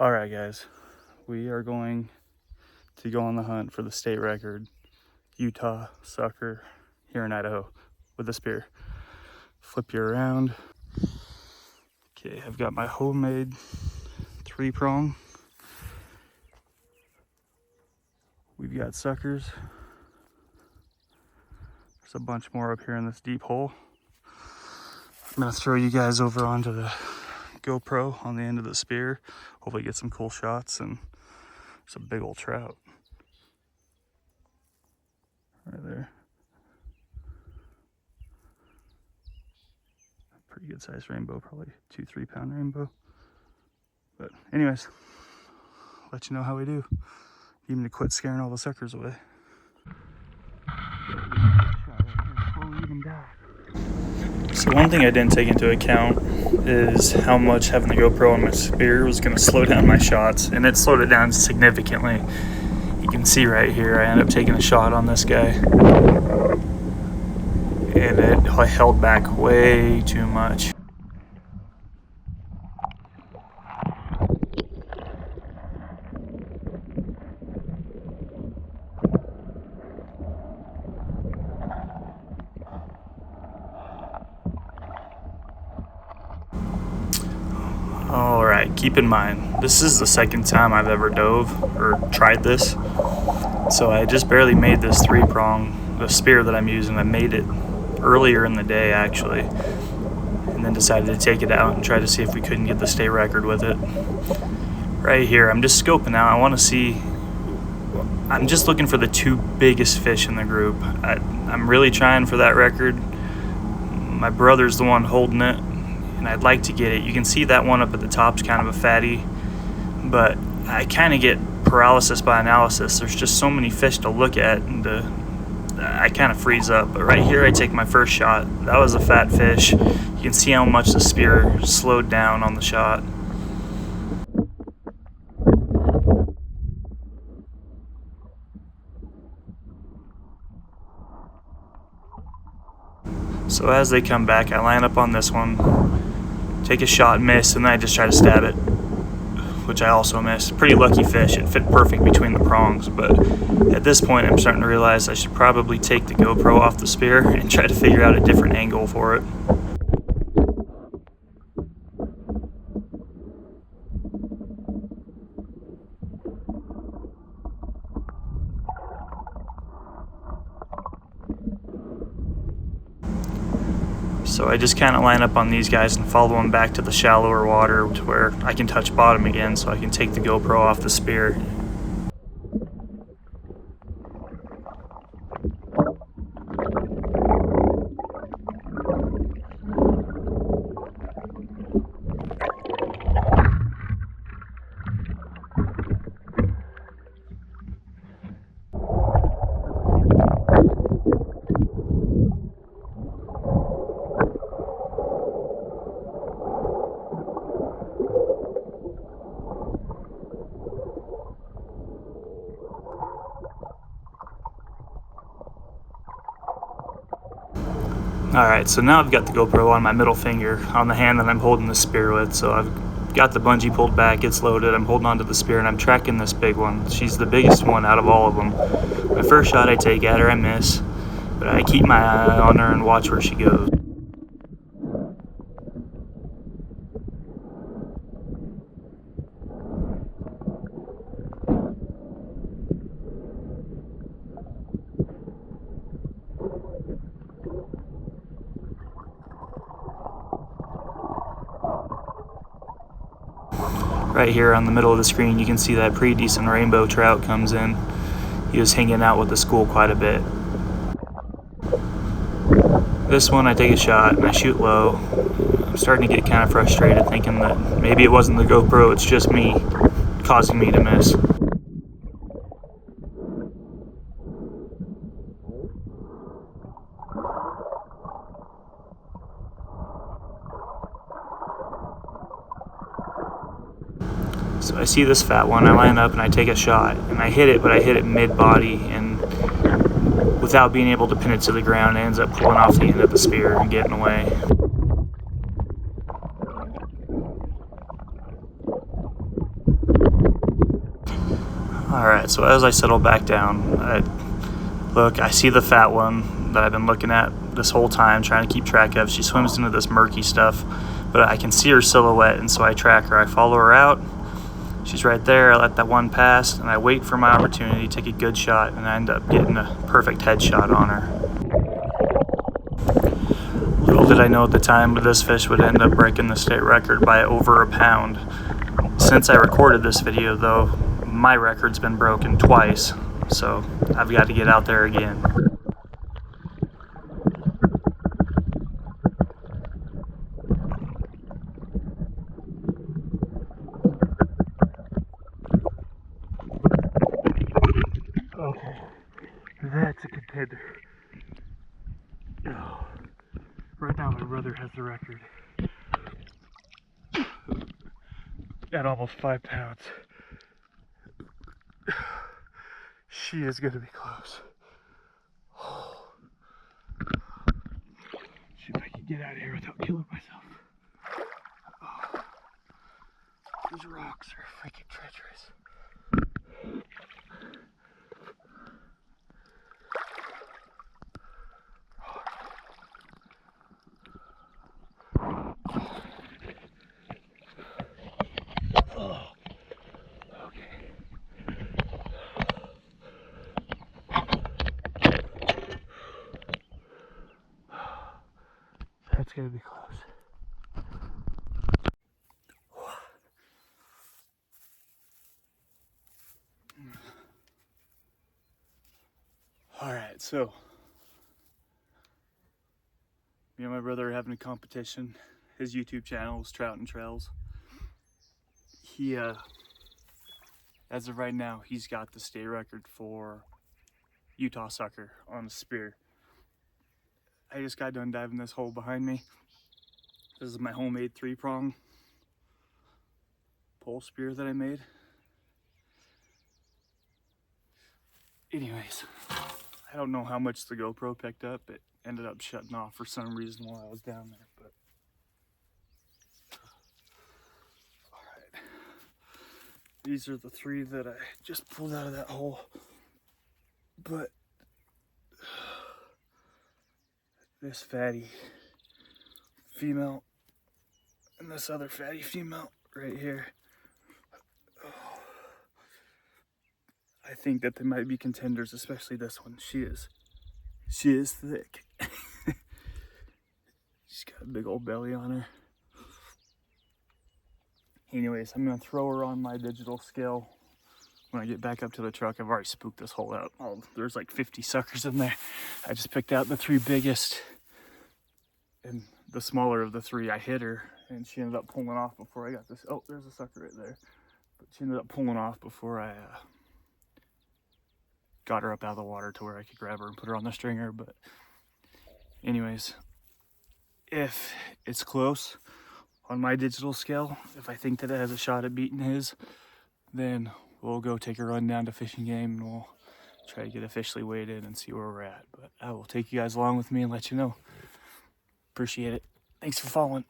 All right, guys, we are going to go on the hunt for the state record Utah sucker here in Idaho with a spear. Flip you around. Okay, I've got my homemade 3-prong. We've got suckers. There's a bunch more up here in this deep hole. I'm gonna throw you guys over onto the GoPro on the end of the spear. Hopefully get some cool shots and some big old trout. Right there. Pretty good sized rainbow, probably 2-3 pound rainbow. But anyways, let you know how we do. Even to quit scaring all the suckers away. So one thing I didn't take into account is how much having the GoPro on my spear was going to slow down my shots, and it slowed it down significantly. You can see right here, I ended up taking a shot on this guy, and it held back way too much. All right, keep in mind, this is the second time I've ever dove or tried this. So I just barely made this 3-prong, the spear that I'm using. I made it earlier in the day actually, and then decided to take it out and try to see if we couldn't get the state record with it. Right here, I'm just scoping out. I want to see, I'm just looking for the 2 biggest fish in the group. I'm really trying for that record. My brother's the one holding it, and I'd like to get it. You can see that one up at the top's kind of a fatty, but I kind of get paralysis by analysis. There's just so many fish to look at, and I kind of freeze up. But right here I take my first shot. That was a fat fish. You can see how much the spear slowed down on the shot. So as they come back, I line up on this one, take a shot, miss, and then I just try to stab it, which I also missed. Pretty lucky fish. It fit perfect between the prongs, but at this point I'm starting to realize I should probably take the GoPro off the spear and try to figure out a different angle for it. So I just kind of line up on these guys and follow them back to the shallower water to where I can touch bottom again, so I can take the GoPro off the spear. Alright, so now I've got the GoPro on my middle finger on the hand that I'm holding the spear with. So I've got the bungee pulled back, it's loaded, I'm holding onto the spear, and I'm tracking this big one. She's the biggest one out of all of them. My first shot I take at her, I miss, but I keep my eye on her and watch where she goes. Right here on the middle of the screen, you can see that pretty decent rainbow trout comes in. He was hanging out with the school quite a bit. This one I take a shot and I shoot low. I'm starting to get kind of frustrated, thinking that maybe it wasn't the GoPro, it's just me causing me to miss. So I see this fat one, I line up and I take a shot, and I hit it, but I hit it mid-body, and without being able to pin it to the ground, it ends up pulling off the end of the spear and getting away. Alright, so as I settle back down, I see the fat one that I've been looking at this whole time, trying to keep track of. She swims into this murky stuff, but I can see her silhouette, and so I track her. I follow her out. She's right there. I let that one pass, and I wait for my opportunity to take a good shot, and I end up getting a perfect headshot on her. Little did I know at the time, but this fish would end up breaking the state record by over a pound. Since I recorded this video, though, my record's been broken twice, so I've got to get out there again. Okay, that's a contender. Oh, right now my brother has the record at almost 5 pounds. She is going to be close. See if I can get out of here without killing myself. Oh, these rocks are freaking treacherous. Oh, okay. That's gonna be close. Alright, so me and my brother are having a competition. His YouTube channel is Trout and Trails. He, as of right now, he's got the state record for Utah sucker on a spear. I just got done diving this hole behind me. This is my homemade 3-prong pole spear that I made. Anyways, I don't know how much the GoPro picked up. It ended up shutting off for some reason while I was down there, but all right. These are the 3 that I just pulled out of that hole. But this fatty female and this other fatty female right here, I think that they might be contenders, especially this one. She is thick. She's got a big old belly on her. Anyways, I'm gonna throw her on my digital scale when I get back up to the truck. I've already spooked this hole out. Oh, there's like 50 suckers in there. I just picked out the 3 biggest, and the smaller of the 3, I hit her, and she ended up pulling off before I got this. Oh, there's a sucker right there. But she ended up pulling off before I got her up out of the water to where I could grab her and put her on the stringer. But anyways, if it's close on my digital scale, if I think that it has a shot at beating his, then we'll go take a run down to Fishing Game and we'll try to get officially weighed in and see where we're at. But I will take you guys along with me and let you know. Appreciate it. Thanks for following.